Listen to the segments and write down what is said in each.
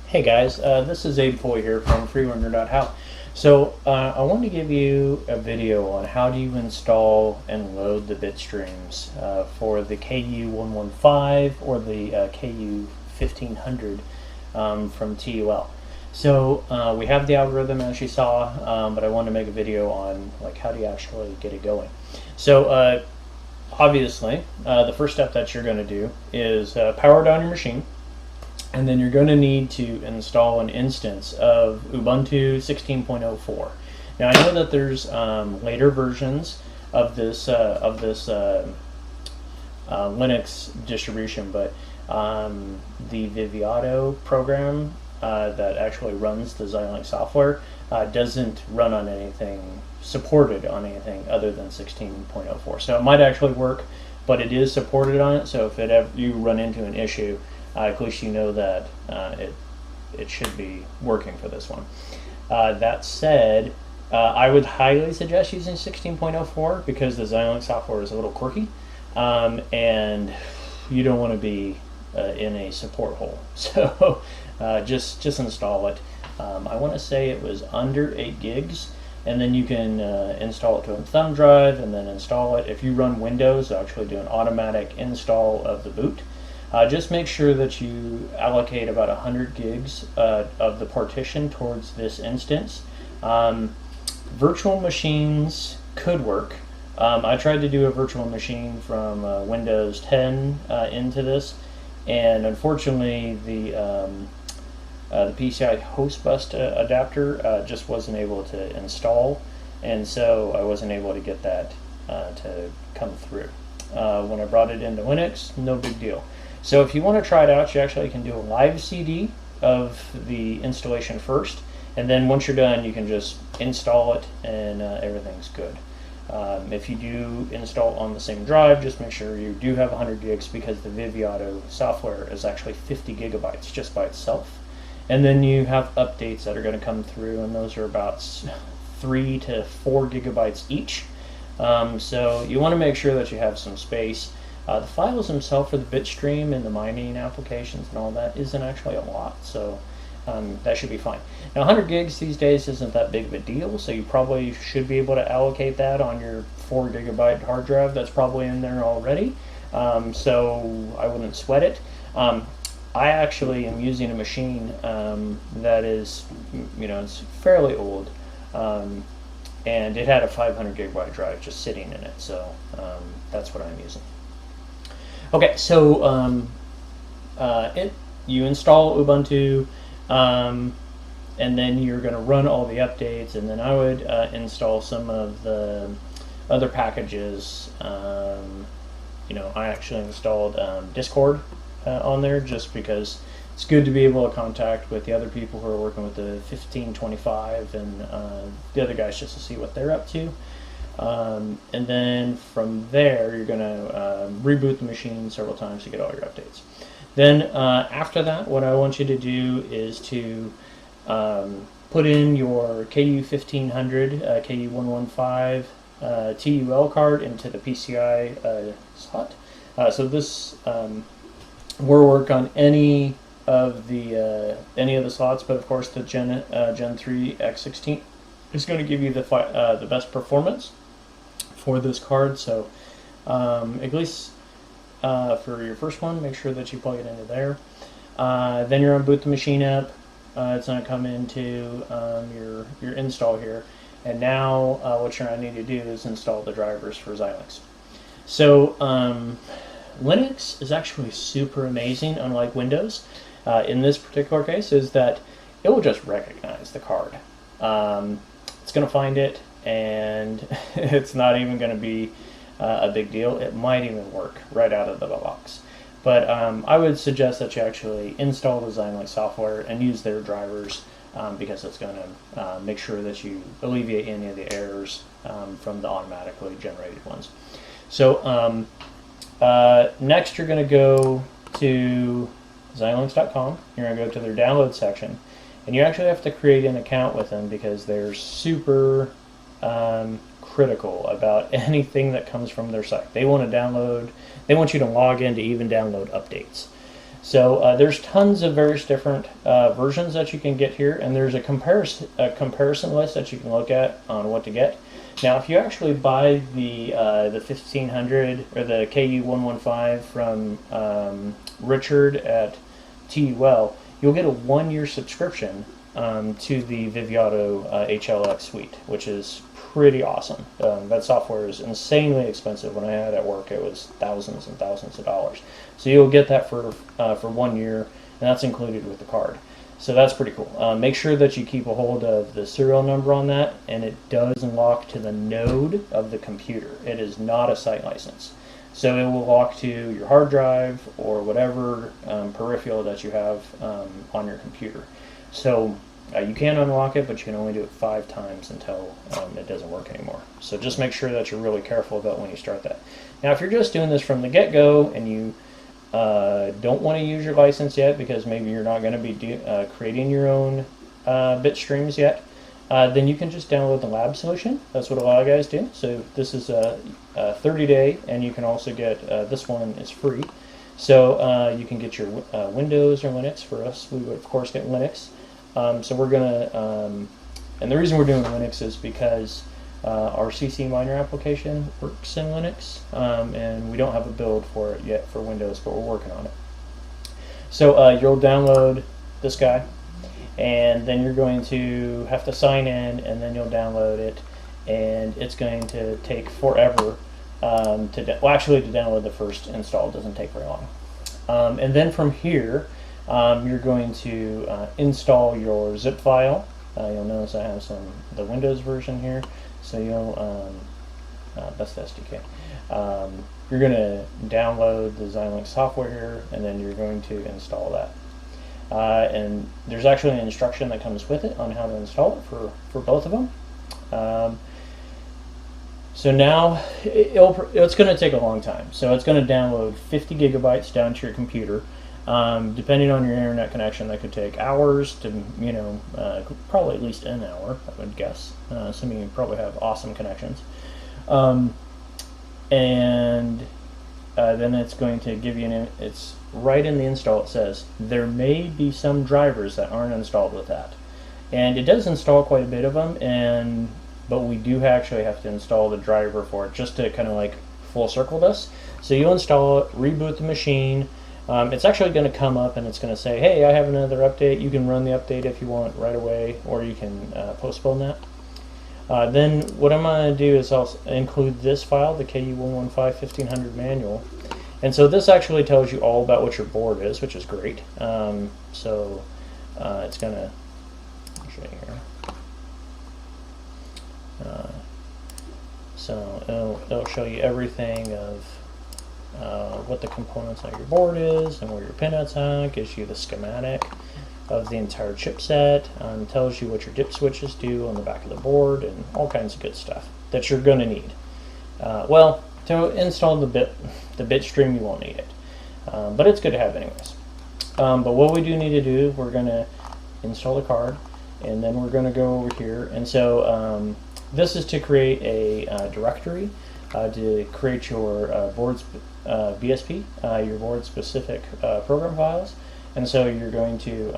Hey guys, this is Abe Foy here from freelearner.how. So I want to give you a video on how do you install and load the bit streams for the KU115 or the KU1500 from TUL. So we have the algorithm as you saw, but I want to make a video on like how do you actually get it going. So obviously, the first step that you're going to do is power down your machine. And then you're going to need to install an instance of Ubuntu 16.04. Now I know that there's later versions of this Linux distribution, but the Viviado program that actually runs the Xilinx software doesn't run on anything supported on anything other than 16.04. So it might actually work, but it is supported on it. So if you run into an issue, at least you know that it should be working for this one. That said, I would highly suggest using 16.04 because the Xilinx software is a little quirky, and you don't want to be in a support hole. So just install it. I want to say it was under 8 gigs, and then you can install it to a thumb drive and then install it. If you run Windows, they'll actually do an automatic install of the boot. Just make sure that you allocate about 100 gigs of the partition towards this instance. Virtual machines could work. I tried to do a virtual machine from Windows 10 into this, and unfortunately the PCI host bus adapter just wasn't able to install, and so I wasn't able to get that to come through. When I brought it into Linux, no big deal. So if you want to try it out, you actually can do a live CD of the installation first, and then once you're done, you can just install it and everything's good. If you do install on the same drive, just make sure you do have 100 gigs because the Viviado software is actually 50 gigabytes just by itself. And then you have updates that are going to come through, and those are about 3 to 4 gigabytes each. So you want to make sure that you have some space. The files themselves for the bitstream and the mining applications and all that isn't actually a lot, so that should be fine. Now 100 gigs these days isn't that big of a deal, so you probably should be able to allocate that on your 4 gigabyte hard drive that's probably in there already, so I wouldn't sweat it. I actually am using a machine that is, it's fairly old, and it had a 500 gigabyte drive just sitting in it, so that's what I'm using. Okay, so you install Ubuntu, and then you're going to run all the updates, and then I would install some of the other packages. I actually installed Discord on there just because it's good to be able to contact with the other people who are working with the 1525 and the other guys just to see what they're up to. And then from there, you're going to reboot the machine several times to get all your updates. Then after that, what I want you to do is to put in your KU1500, KU115 TUL card into the PCI slot. So this will work on any of the slots, but of course the Gen 3 X16 is going to give you the best performance for this card. So at least for your first one, make sure that you plug it into there. Then you're going to boot the machine up. It's going to come into your install here, and now what you're going to need to do is install the drivers for Xilinx. So Linux is actually super amazing, unlike Windows. In this particular case, is that it will just recognize the card. It's going to find it, and it's not even going to be a big deal. It might even work right out of the box. But I would suggest that you actually install the Xilinx software and use their drivers because it's going to make sure that you alleviate any of the errors from the automatically generated ones. So next you're going to go to Xilinx.com. You're going to go to their download section. And you actually have to create an account with them because they're super critical about anything that comes from their site. They want you to log in to even download updates. So there's tons of various different versions that you can get here, and there's a comparison list that you can look at on what to get. Now, if you actually buy the 1500 or the KU115 from Richard at TUL, you'll get a 1-year subscription to the Viviado HLX suite, which is pretty awesome. That software is insanely expensive. When I had it at work, it was thousands and thousands of dollars. So you'll get that for 1 year, and that's included with the card. So that's pretty cool. Make sure that you keep a hold of the serial number on that, and it does lock to the node of the computer. It is not a site license. So it will lock to your hard drive or whatever peripheral that you have on your computer. So you can unlock it, but you can only do it 5 times until it doesn't work anymore. So just make sure that you're really careful about when you start that. Now, if you're just doing this from the get-go and you don't want to use your license yet because maybe you're not going to be creating your own bit streams yet, then you can just download the lab solution. That's what a lot of guys do. So this is a 30-day, and you can also get, this one is free. So you can get your Windows or Linux. For us, we would of course get Linux. So we're gonna, and the reason we're doing Linux is because our CC miner application works in Linux, and we don't have a build for it yet for Windows, but we're working on it. So you'll download this guy, and then you're going to have to sign in, and then you'll download it, and it's going to take forever well, actually, to download the first install doesn't take very long. And then from here, you're going to install your zip file. You'll notice I have the Windows version here, so you'll that's the SDK. You're going to download the Xilinx software here, and then you're going to install that. And there's actually an instruction that comes with it on how to install it for both of them. So now it's going to take a long time. So it's going to download 50 gigabytes down to your computer. Depending on your internet connection, that could take hours to, probably at least an hour, I would guess. Some of you probably have awesome connections. And then it's going to give you it's right in the install. It says there may be some drivers that aren't installed with that, and it does install quite a bit of them, but we do actually have to install the driver for it just to kind of like full circle this. So you'll install it, reboot the machine. It's actually going to come up and it's going to say, hey, I have another update. You can run the update if you want right away, or you can postpone that. Then what I'm going to do is I'll include this file, the KU115 1500 manual. And so this actually tells you all about what your board is, which is great. It's going to, I'll show you here. So it'll show you everything of what the components of your board is and where your pinouts are. It gives you the schematic of the entire chipset, tells you what your dip switches do on the back of the board, and all kinds of good stuff that you're going to need. Well, to install the bit stream, you won't need it, but it's good to have anyways. But what we do need to do, we're going to install the card, and then we're going to go over here. And so this is to create a directory, to create your board's BSP, your board specific program files. And so you're going to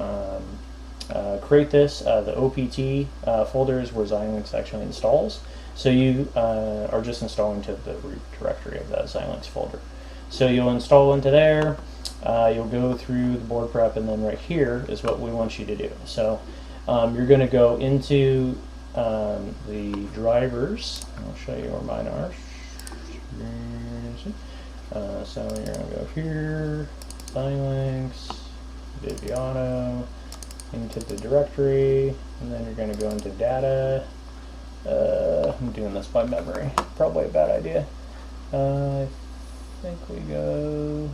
create this. The OPT folder is where Xilinx actually installs. So you are just installing to the root directory of that Xilinx folder. So you'll install into there. You'll go through the board prep, and then right here is what we want you to do. So you're going to go into the drivers. I'll show you where mine are. So you're going to go here, Xilinx, Viviado, into the directory, and then you're going to go into data. I'm doing this by memory, probably a bad idea. I think we go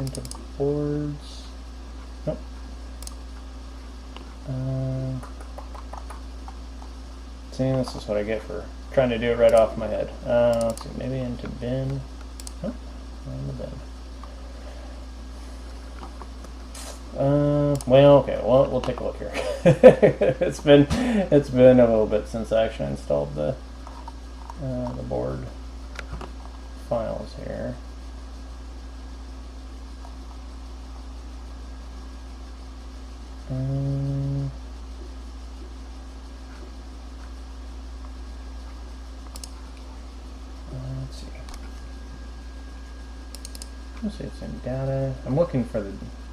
into boards. Nope. See, this is what I get for trying to do it right off my head. Let's see, maybe into bin. Oh, in the bin. Well, okay. Well, we'll take a look here. It's been a little bit since I actually installed the board files here. Let's see. Let's see, it's in data. I'm looking for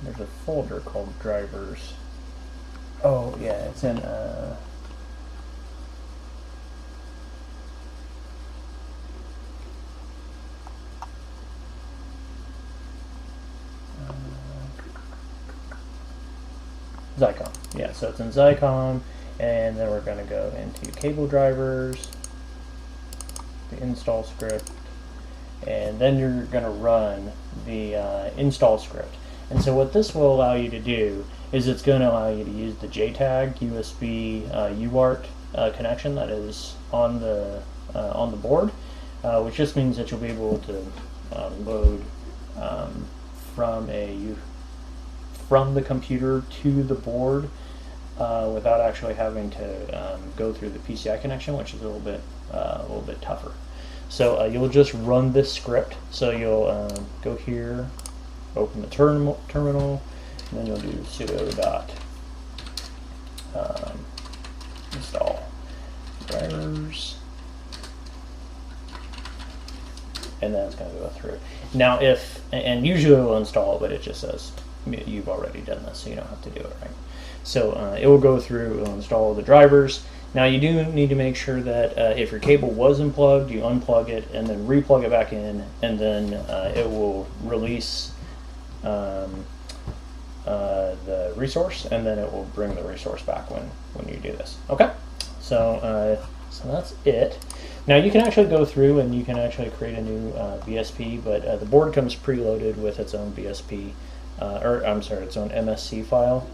there's a folder called drivers. Oh, yeah, it's in, Zycom. Yeah, so it's in Zycom, and then we're going to go into cable drivers, the install script, and then you're going to run the install script. And so what this will allow you to do is it's going to allow you to use the JTAG USB UART connection that is on the board, which just means that you'll be able to load from the computer to the board without actually having to go through the PCI connection, which is a little bit tougher. So you'll just run this script. So you'll go here, open the terminal, and then you'll do sudo dot install drivers, and then it's going to go through. Now, and usually it will install, but it just says you've already done this, so you don't have to do it, right? So it will go through, it will install the drivers. Now you do need to make sure that if your cable was unplugged, you unplug it and then replug it back in, and then it will release the resource, and then it will bring the resource back when you do this. Okay, so that's it. Now you can actually go through and you can actually create a new BSP, but the board comes preloaded with its own BSP, its own MSC file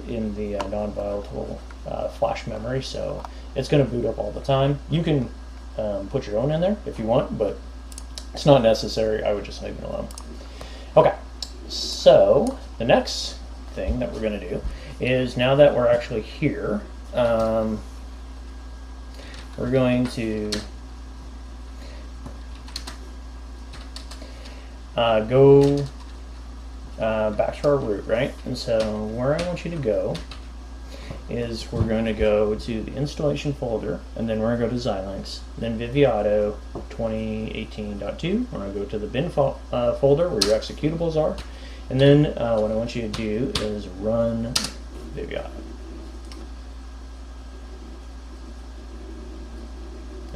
in the non-volatile flash memory, so it's going to boot up all the time. You can put your own in there if you want, but it's not necessary. I would just leave it alone. Okay, so the next thing that we're going to do is, now that we're actually here, we're going to go back to our root, right? And so where I want you to go is we're going to go to the installation folder, and then we're going to go to Xilinx, then Viviado 2018.2. We're going to go to the bin folder where your executables are, and then what I want you to do is run Viviado.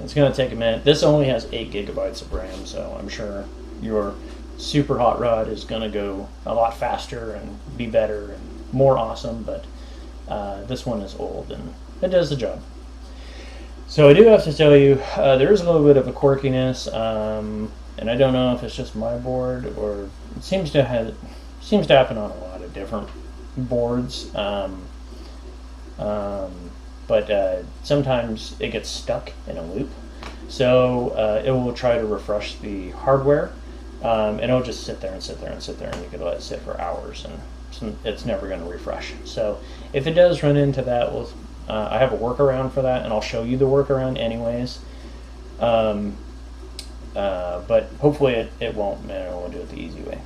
It's going to take a minute. This only has 8 gigabytes of RAM, so I'm sure your super hot rod is going to go a lot faster and be better and more awesome, but this one is old and it does the job. So I do have to tell you, there is a little bit of a quirkiness, and I don't know if it's just my board or it seems to happen on a lot of different boards, but sometimes it gets stuck in a loop. So it will try to refresh the hardware, and it'll just sit there and sit there and sit there, and you could let it sit for hours, and it's never going to refresh. So if it does run into that, I have a workaround for that, and I'll show you the workaround anyways. But hopefully it won't, and it will do it the easy way.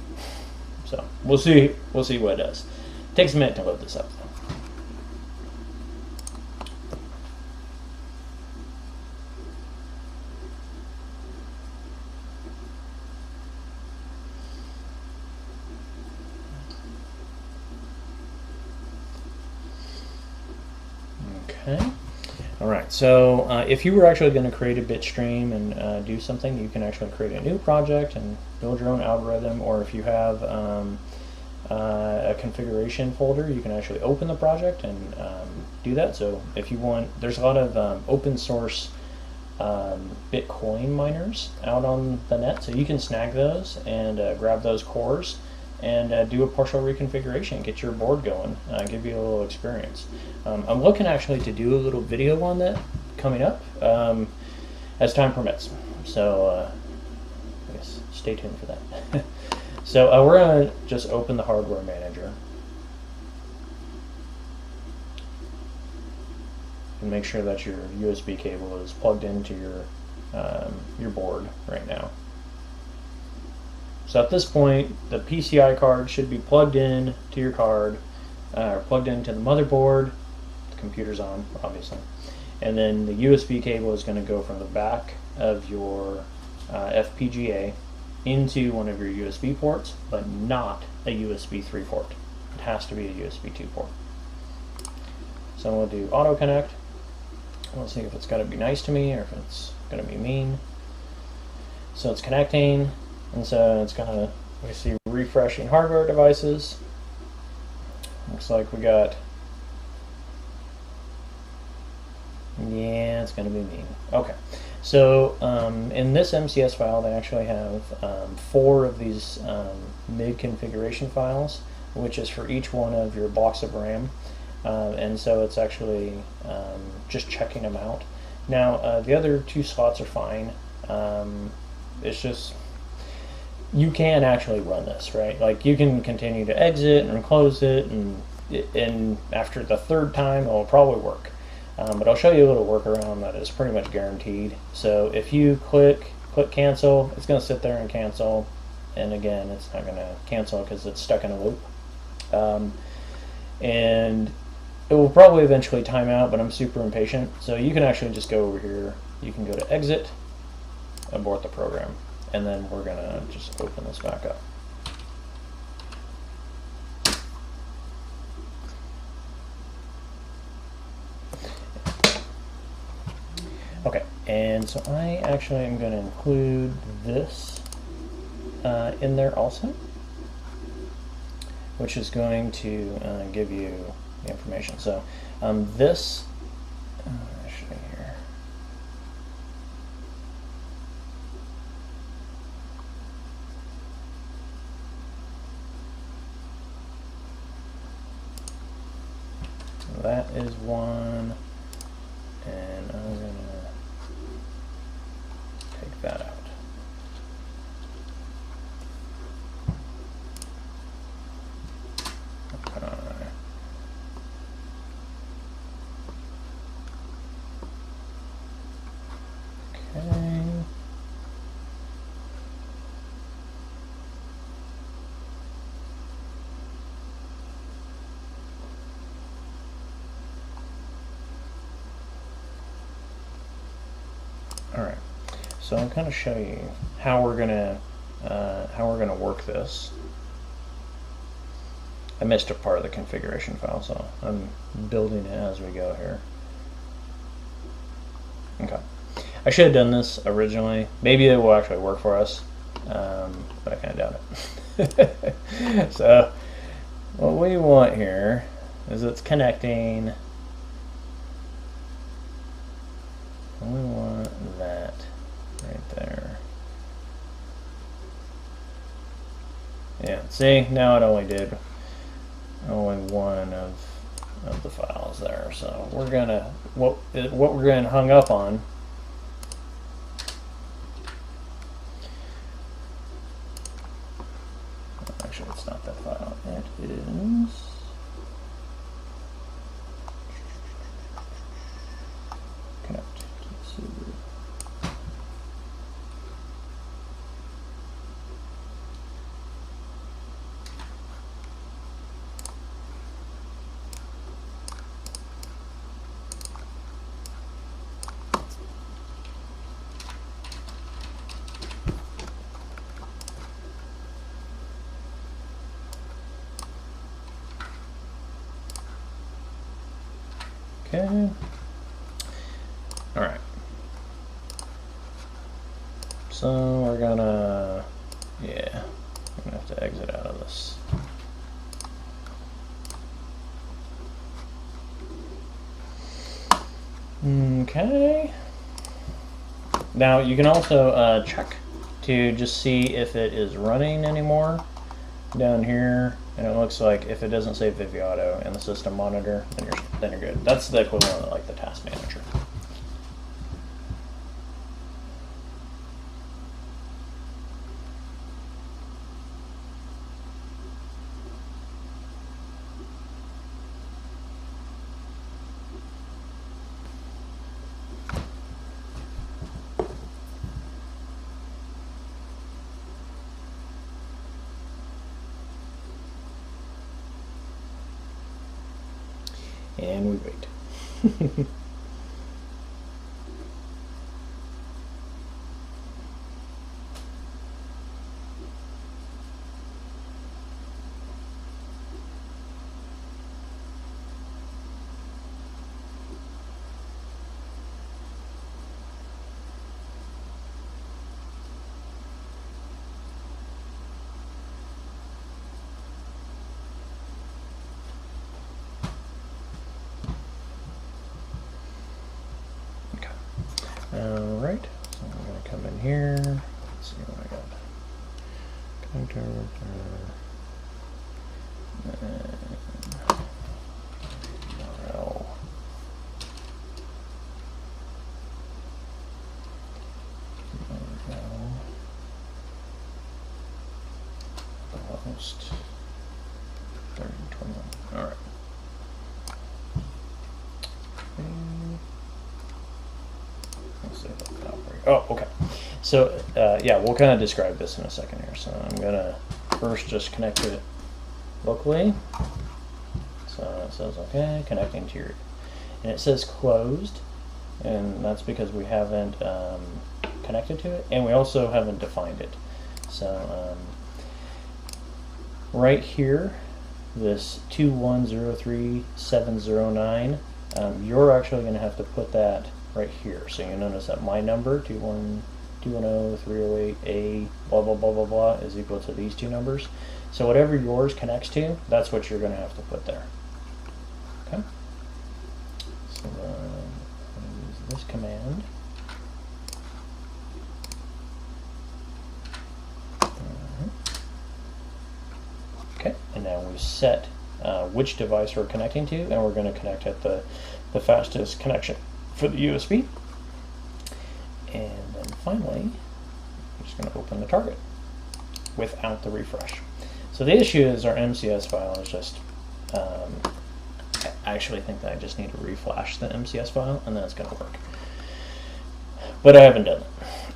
So we'll see what it does. It takes a minute to load this up, though. Okay. All right. So if you were actually going to create a bit stream and do something, you can actually create a new project and build your own algorithm. Or if you have a configuration folder, you can actually open the project and do that. So if you want, there's a lot of open source Bitcoin miners out on the net, so you can snag those and grab those cores and do a partial reconfiguration, get your board going, give you a little experience. I'm looking actually to do a little video on that coming up as time permits. So I guess stay tuned for that. So we're going to just open the hardware manager and make sure that your USB cable is plugged into your board right now. So at this point, the PCI card should be plugged in to your card, or plugged into the motherboard. The computer's on, obviously. And then the USB cable is going to go from the back of your FPGA into one of your USB ports, but not a USB 3 port. It has to be a USB 2 port. So we'll do auto connect. We'll see if it's going to be nice to me or if it's going to be mean. So it's connecting, and so it's going to, we see refreshing hardware devices. Looks like we got, yeah, it's going to be mean. Okay, so in this MCS file, they actually have 4 of these MIG configuration files, which is for each one of your blocks of RAM. And so it's actually just checking them out. Now, the other 2 slots are fine. It's just, you can actually run this, right? Like, you can continue to exit and close it, and after the 3rd time, it'll probably work. But I'll show you a little workaround that is pretty much guaranteed. So if you click cancel, it's going to sit there and cancel. And again, it's not going to cancel because it's stuck in a loop. And it will probably eventually time out, but I'm super impatient. So you can actually just go over here. You can go to exit, abort the program, and then we're going to just open this back up. Okay, and so I actually am going to include this in there also, which is going to give you the information. So this, actually here, that is one, and I'm going to take that out. Okay. All right. So I'll kind of show you how we're gonna work this. I missed a part of the configuration file, so I'm building it as we go here. Okay. I should have done this originally. Maybe it will actually work for us, but I kind of doubt it. So what we want here is it's connecting. And we want that right there. Yeah, see, now it only did one of the files there. So we're gonna, what we're gonna hung up on actually, it's not that file. It is connect. Let's see. Okay. All right. So we're gonna, yeah, I'm gonna have to exit out of this. Okay. Now you can also check to just see if it is running anymore down here, and it looks like if it doesn't say Viviado in the system monitor, then you're good. That's the equivalent of like the task manager. And we wait. Alright, so I'm going to come in here. Let's see what I got. Connector, URL. Almost 30, 21. Alright. Oh, okay. So, yeah, we'll kind of describe this in a second here. So I'm going to first just connect to it locally. So it says, okay, connecting to your, and it says closed, and that's because we haven't connected to it, and we also haven't defined it. So right here, this 2103709, you're actually going to have to put that right here. So you notice that my number 2100308A blah blah blah blah blah is equal to these two numbers. So whatever yours connects to, that's what you're going to have to put there. Okay. So I'm going to use this command. Okay, and now we set which device we're connecting to, and we're going to connect at the fastest connection for the USB. And then finally, I'm just going to open the target without the refresh. So the issue is our MCS file is just, I actually think that I just need to reflash the MCS file and then it's going to work. But I haven't done it.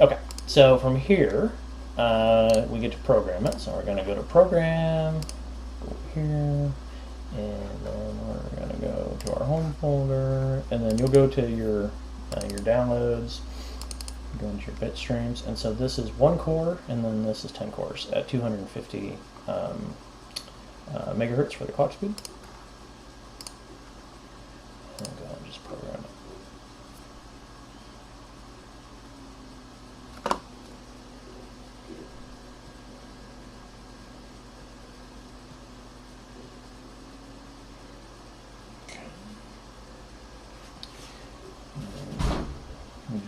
Okay, so from here, we get to program it. So we're going to go to program, go here, and then we're going to go to our home folder, and then you'll go to your downloads, go into your bit streams, and so this is 1 core, and then this is 10 cores at 250 megahertz for the clock speed. And go ahead and just program it.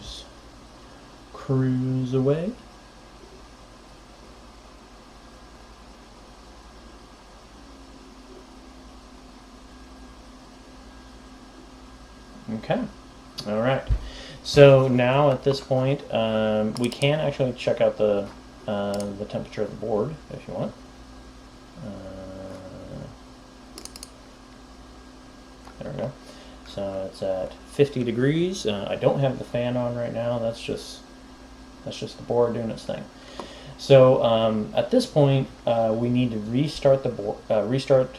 Just cruise away. Okay, all right. So now at this point, we can actually check out the temperature of the board if you want. There we go. So it's at 50 degrees. I don't have the fan on right now. That's just the board doing its thing. So at this point, we need to restart the board, restart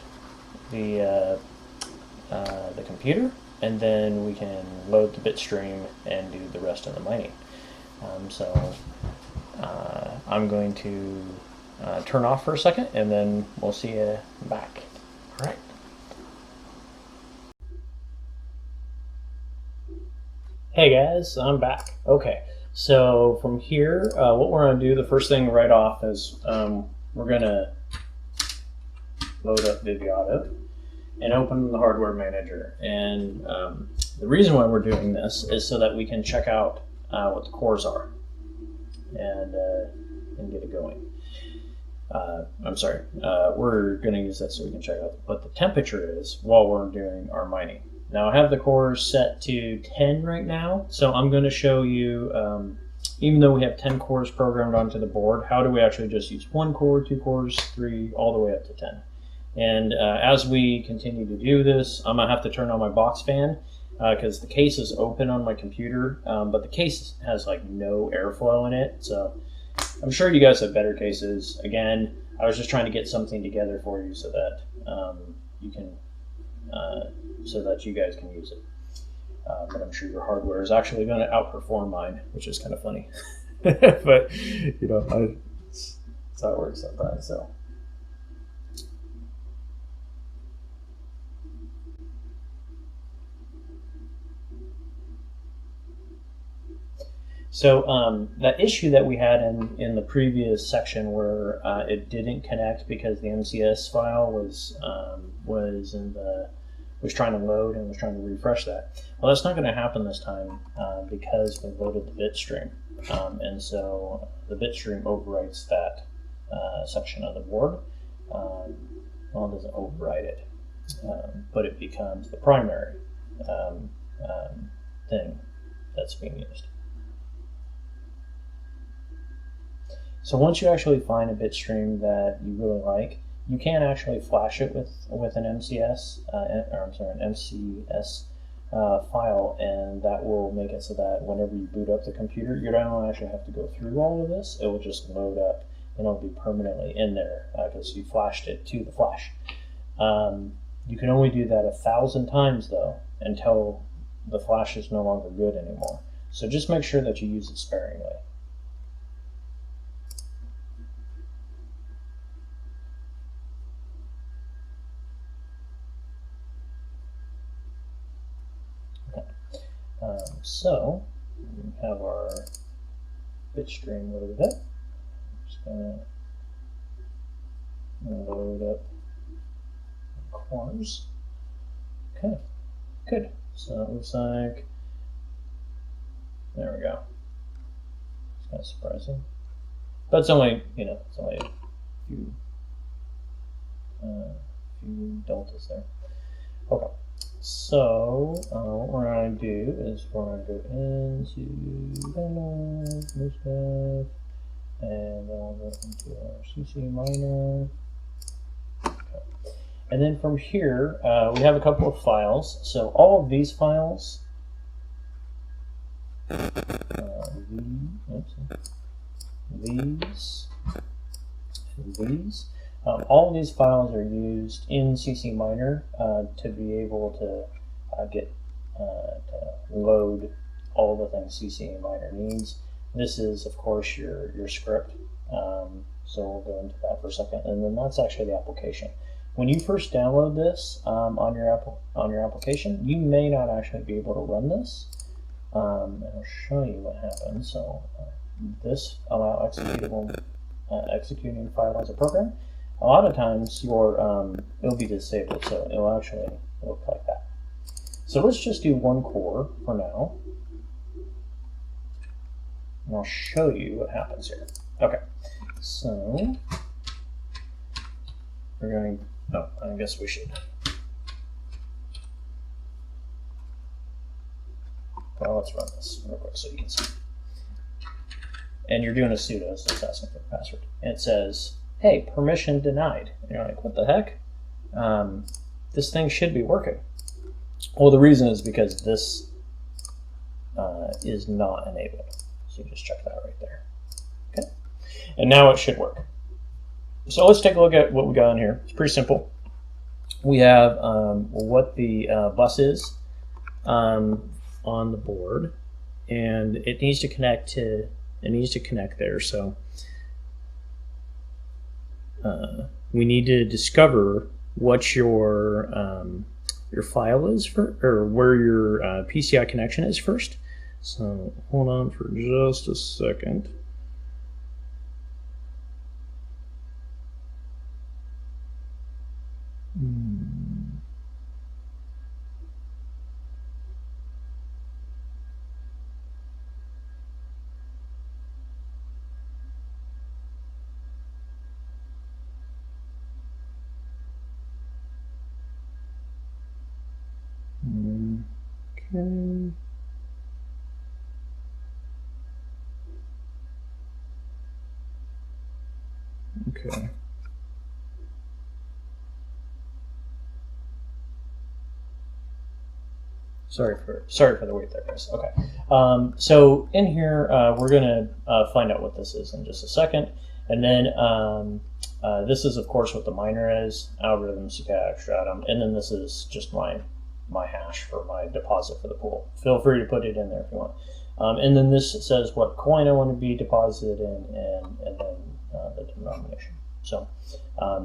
the computer, and then we can load the bit stream and do the rest of the mining. So I'm going to turn off for a second, and then we'll see you back. All right. Hey guys, I'm back. Okay, so from here, what we're going to do, the first thing right off is we're going to load up Viviado and open the hardware manager. And the reason why we're doing this is so that we can check out what the cores are and get it going. I'm sorry, we're going to use that so we can check out what the temperature is while we're doing our mining. Now I have the cores set to 10 right now, so I'm going to show you, even though we have 10 cores programmed onto the board, how do we actually just use 1 core, 2 cores, 3, all the way up to 10. And as we continue to do this, I'm going to have to turn on my box fan because the case is open on my computer, but the case has like no airflow in it, so I'm sure you guys have better cases. Again, I was just trying to get something together for you so that you can so that you guys can use it. But I'm sure your hardware is actually going to outperform mine, which is kind of funny. But you know, that's how it works sometimes. So that issue that we had in the previous section where it didn't connect because the MCS file was trying to load and was trying to refresh that. Well, that's not going to happen this time because we loaded the bit stream, and so the bit stream overwrites that section of the board. Well, it doesn't overwrite it, but it becomes the primary thing that's being used. So once you actually find a bit stream that you really like, you can actually flash it with an MCS, an MCS file, and that will make it so that whenever you boot up the computer, you don't actually have to go through all of this. It will just load up, and it'll be permanently in there because you flashed it to the flash. You can only do that 1,000 times though until the flash is no longer good anymore. So just make sure that you use it sparingly. So we have our bit stream loaded up. I'm just going to load up the corners. Okay, good. So it looks like, there we go. It's kind of surprising, but it's only, it's only a few deltas there. Okay. So what we're going to do is we're going to go into download, new stuff, and then we'll go into our CC minor. Okay. And then from here, we have a couple of files. So all of these files, these. All of these files are used in CC minor to be able to to load all the things CC minor needs. This is, of course, your script. So we'll go into that for a second, and then that's actually the application. When you first download this on your application, you may not actually be able to run this. And I'll show you what happens. So this allow executing file as a program. A lot of times it'll be disabled, so it'll actually look like that. So let's just do one core for now, and I'll show you what happens here. Okay, so we're going. Oh, I guess we should. Well, let's run this real quick so you can see. And you're doing a sudo, so it's asking for a password. And it says, hey, permission denied. And you're like, what the heck? This thing should be working. Well, the reason is because this is not enabled. So you just check that right there. Okay. And now it should work. So let's take a look at what we got in here. It's pretty simple. We have what the bus is on the board, and it needs to connect there. So we need to discover what your file is or where your PCI connection is first. So hold on for just a second. Okay. Okay. Sorry for the wait there, guys. Okay. So in here, we're going to find out what this is in just a second. And then this is, of course, what the miner is, algorithms, stratum, and then this is just my hash for my deposit for the pool. Feel free to put it in there if you want. And then this says what coin I want to be deposited in, and then the denomination. So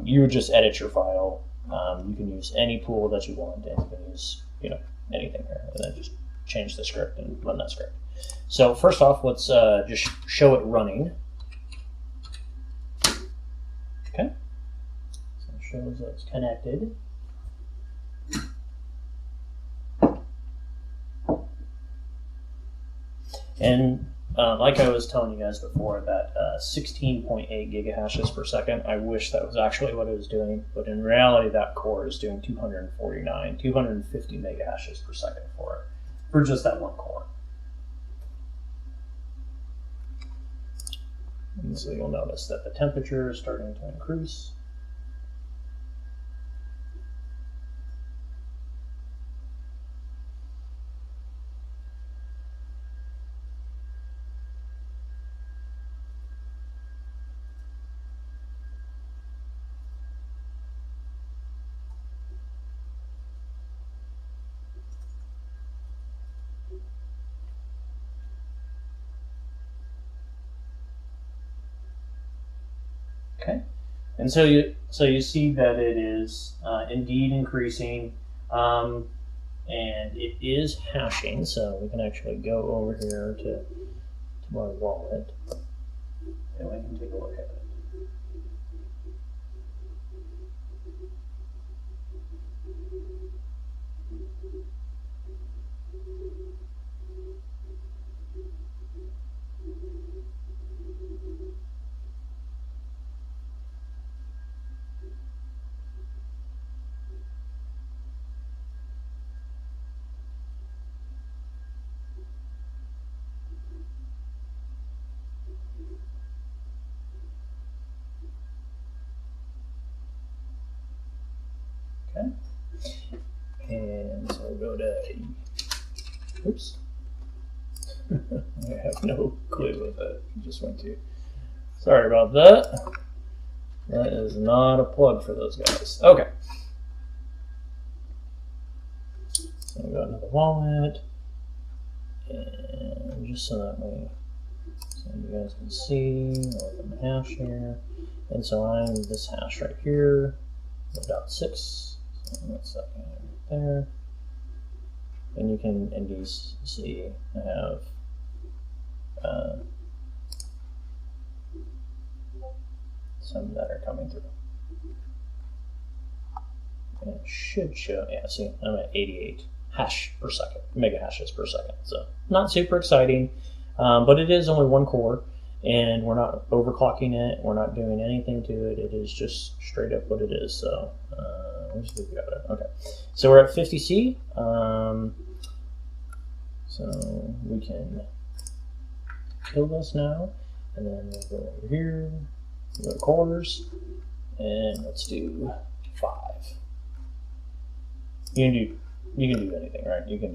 you would just edit your file. You can use any pool that you want, and you can use anything here, and then just change the script and run that script. So first off, let's just show it running. Okay, so it shows that it's connected. And like I was telling you guys before, that 16.8 gigahashes per second, I wish that was actually what it was doing, but in reality that core is doing 250 megahashes per second for just that one core. And so you'll notice that the temperature is starting to increase. Okay, and so you see that it is indeed increasing, and it is hashing. So we can actually go over here to my wallet, and we can take a look at it. Okay, and so we'll go to, oops, I have no clue what that just went to. Sorry about that. That is not a plug for those guys. Okay. So we go into the wallet, and just so that you guys can see, I'll open the hash here, and so I'm this hash right here, 0.6. So that's that guy right there, and you can indeed see I have some that are coming through. And it should show, yeah, see, I'm at 88 hash per second, mega hashes per second. So not super exciting, but it is only one core, and we're not overclocking it. We're not doing anything to it. It is just straight up what it is. So where's the video? Okay, so we're at 50C. So we can kill this now, and then we'll go over here, go to cores, and let's do 5. You can do anything, right? You can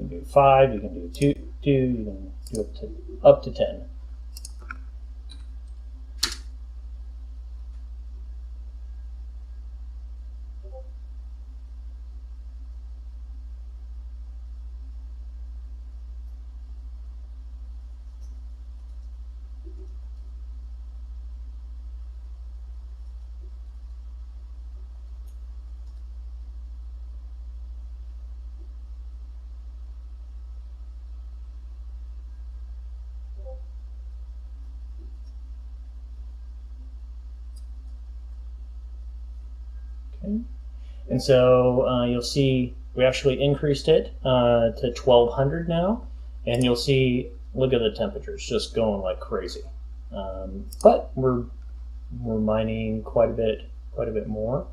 do 5, you can do 2, you can do up to 10. Okay. And so you'll see we actually increased it to 1200 now, and you'll see, look at the temperatures just going like crazy. But we're mining quite a bit more.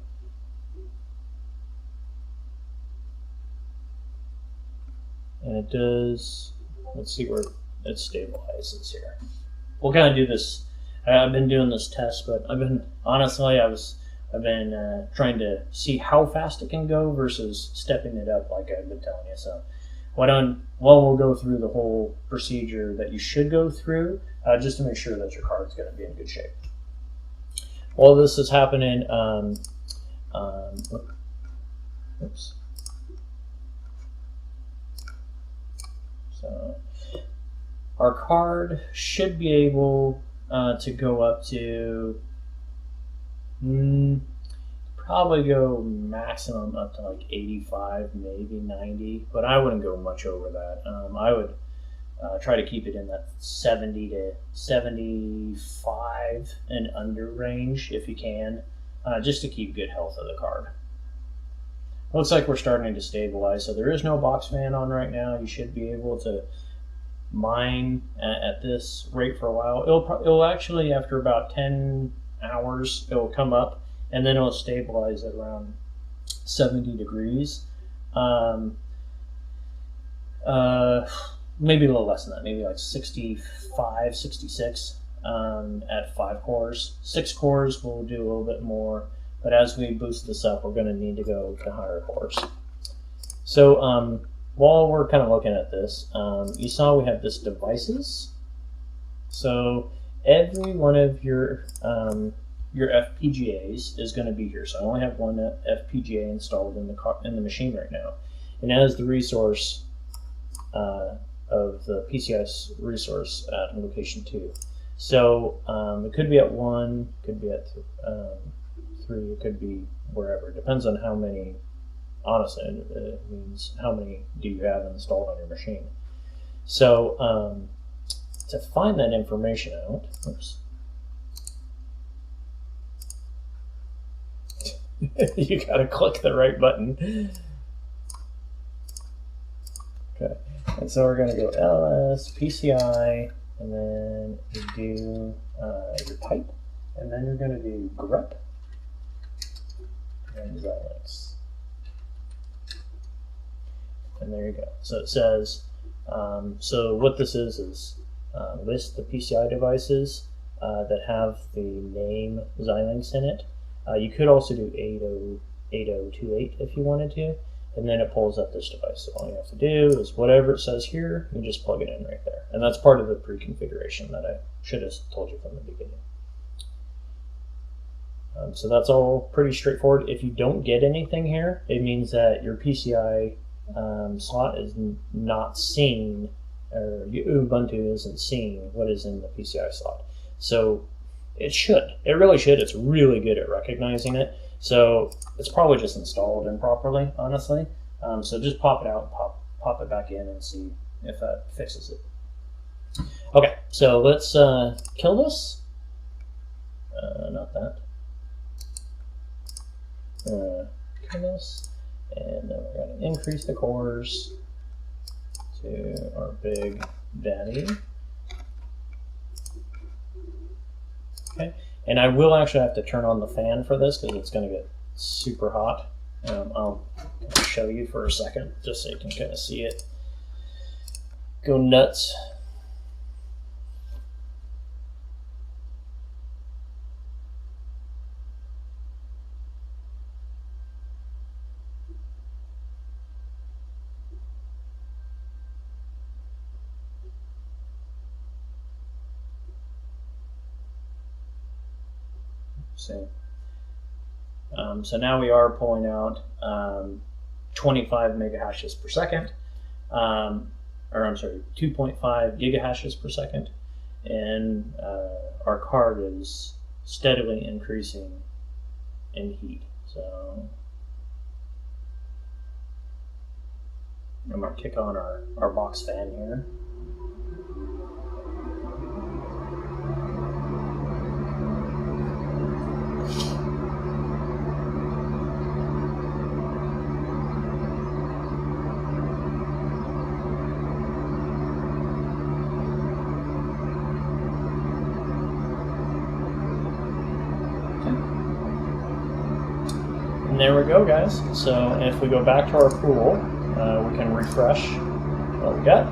And it does, let's see where it stabilizes here. We'll kind of do this. I've been doing this test, but I've been trying to see how fast it can go versus stepping it up like I've been telling you. So we'll go through the whole procedure that you should go through. just to make sure that your card's going to be in good shape. While this is happening, oops. So our card should be able to go up to probably go maximum up to like 85, maybe 90, but I wouldn't go much over that. I would try to keep it in that 70 to 75 and under range if you can, just to keep good health of the card. Looks like we're starting to stabilize, so there is no box fan on right now. You should be able to mine at this rate for a while. It'll actually, after about 10 hours, it'll come up, and then it'll stabilize at around 70 degrees. Maybe a little less than that, maybe like 65, 66 at 5 cores. 6 cores will do a little bit more, but as we boost this up, we're going to need to go to higher cores. So while we're kind of looking at this, you saw we have this devices. So every one of your FPGAs is going to be here. So I only have one FPGA installed in the machine right now, and that is the resource of the PCI resource at location 2. So it could be at 1, could be at 3, it could be wherever. It depends on how many. Honestly, it means how many do you have installed on your machine. So to find that information out, oops. You gotta click the right button. Okay, and so we're gonna go ls PCI, and then you do your pipe, and then you're gonna do grep and Xilinx. And there you go. So it says, so what this is list the PCI devices that have the name Xilinx in it. You could also do 8028 if you wanted to, and then it pulls up this device. So all you have to do is whatever it says here, you just plug it in right there. And that's part of the pre-configuration that I should have told you from the beginning. So that's all pretty straightforward. If you don't get anything here, it means that your PCI slot is not seeing, or Ubuntu isn't seeing what is in the PCI slot. So it really should. It's really good at recognizing it. So it's probably just installed improperly, honestly. So just pop it out, pop it back in, and see if that fixes it. Okay, so let's kill this. Not that. Kill this. And then we're going to increase the cores to our big daddy. Okay, and I will actually have to turn on the fan for this because it's going to get super hot. I'll show you for a second just so you can kind of see it go nuts. So now we are pulling out 25 megahashes per second, or I'm sorry, 2.5 gigahashes per second, and our card is steadily increasing in heat. So I'm going to kick on our box fan here. And there we go, guys. So if we go back to our pool, we can refresh what we got.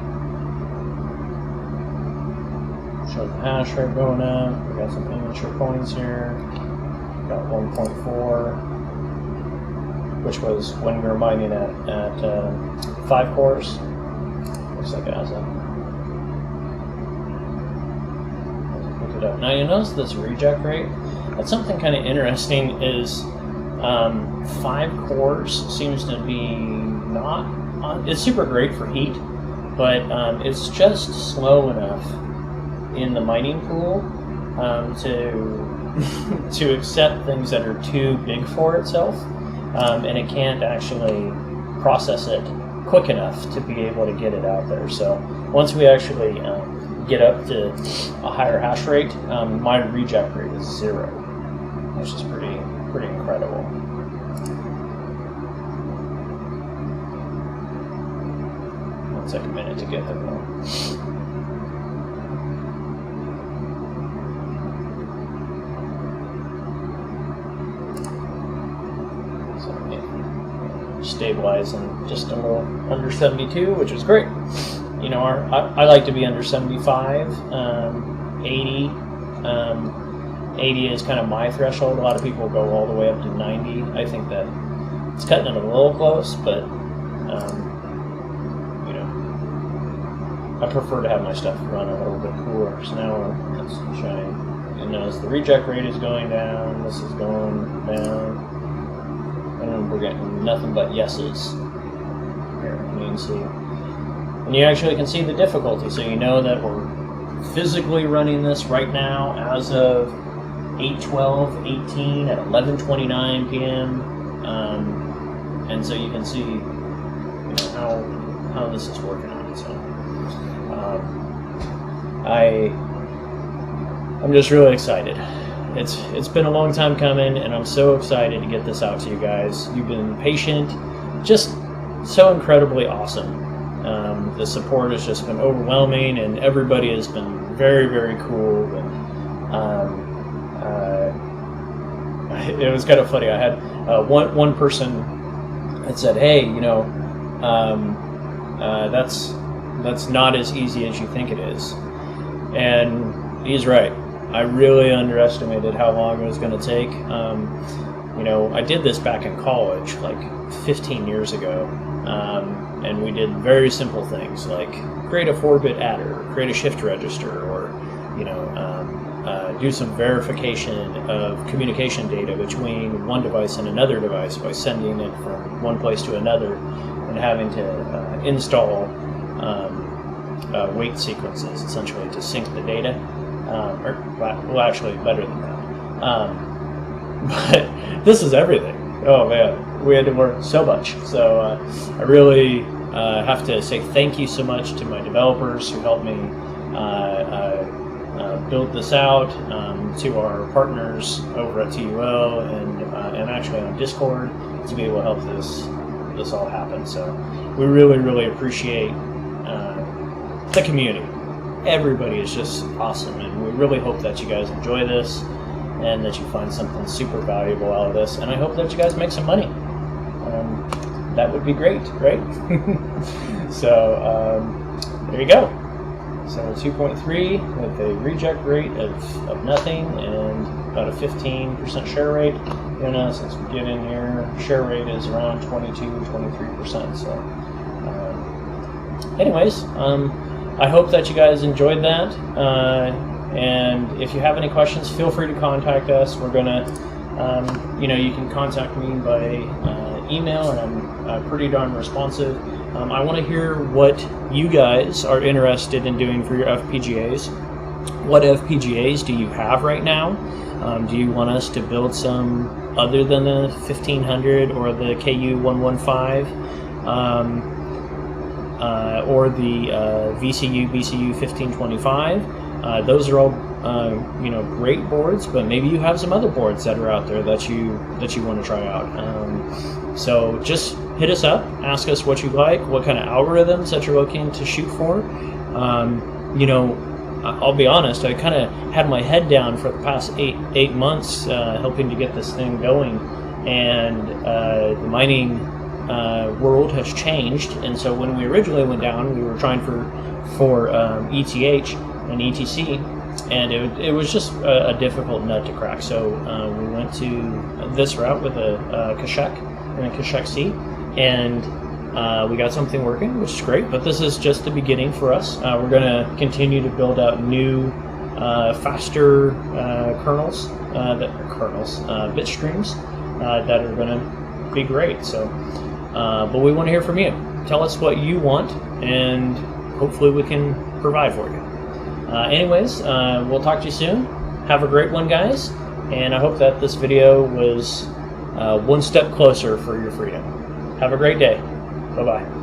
Show the hash rate going up. We got some immature coins here. We got 1.4, which was when we were mining at 5 cores. Looks like it has a it up. Now you notice this reject rate. That's something kind of interesting. Is 5 cores seems to be not. It's super great for heat, but it's just slow enough in the mining pool to accept things that are too big for itself, and it can't actually process it quick enough to be able to get it out there. So once we actually get up to a higher hash rate, my reject rate is 0, which is pretty incredible. It'll take a minute to get there though. Stabilizing just a little under 72, which is great. You know, I like to be under 75. 80 is kind of my threshold. A lot of people go all the way up to 90. I think that it's cutting it a little close, but you know, I prefer to have my stuff run a little bit cooler. So now let's shine. And notice the reject rate is going down. This is going down. And we're getting nothing but yeses here. You can see, and you actually can see the difficulty, so you know that we're physically running this right now as of 8/12/18 at 11:29 p.m. And so you can see, you know, how this is working out. So I'm just really excited. It's been a long time coming, and I'm so excited to get this out to you guys. You've been patient, just so incredibly awesome. The support has just been overwhelming, and everybody has been very, very cool. And it was kind of funny. I had one person that said, "Hey, you know, that's not as easy as you think it is," and he's right. I really underestimated how long it was going to take. You know, I did this back in college, like 15 years ago, and we did very simple things like create a 4-bit adder, create a shift register, or, you know, do some verification of communication data between one device and another device by sending it from one place to another and having to install wait sequences, essentially, to sync the data. Well, actually, better than that. But this is everything. Oh man, we had to work so much. So I really have to say thank you so much to my developers who helped me build this out, to our partners over at TUL and actually on Discord to be able to help this all happen. So we really, really appreciate the community. Everybody is just awesome, and we really hope that you guys enjoy this and that you find something super valuable out of this, and I hope that you guys make some money. That would be great, right? So there you go. So 2.3 with a reject rate of nothing and about a 15% share rate. You know, since we get in here, share rate is around 22-23%. So anyways, I hope that you guys enjoyed that, and if you have any questions, feel free to contact us. We're gonna, you know, you can contact me by email, and I'm pretty darn responsive. I want to hear what you guys are interested in doing for your FPGAs. What FPGAs do you have right now? Do you want us to build some other than the 1500 or the KU115? Or the BCU 1525. Those are all you know, great boards, but maybe you have some other boards that are out there that you want to try out. So just hit us up, ask us what you like, what kind of algorithms that you're looking to shoot for. You know, I'll be honest, I kind of had my head down for the past eight months helping to get this thing going, and the mining world has changed, and so when we originally went down, we were trying for ETH and ETC, and it was just a difficult nut to crack. So we went to this route with a Kashek and a Kashek C, and we got something working, which is great, but this is just the beginning for us. We're going to continue to build out new faster bit streams that are going to be great. So, but we want to hear from you. Tell us what you want, and hopefully we can provide for you. Anyways, we'll talk to you soon. Have a great one, guys, and I hope that this video was one step closer for your freedom. Have a great day. Bye-bye.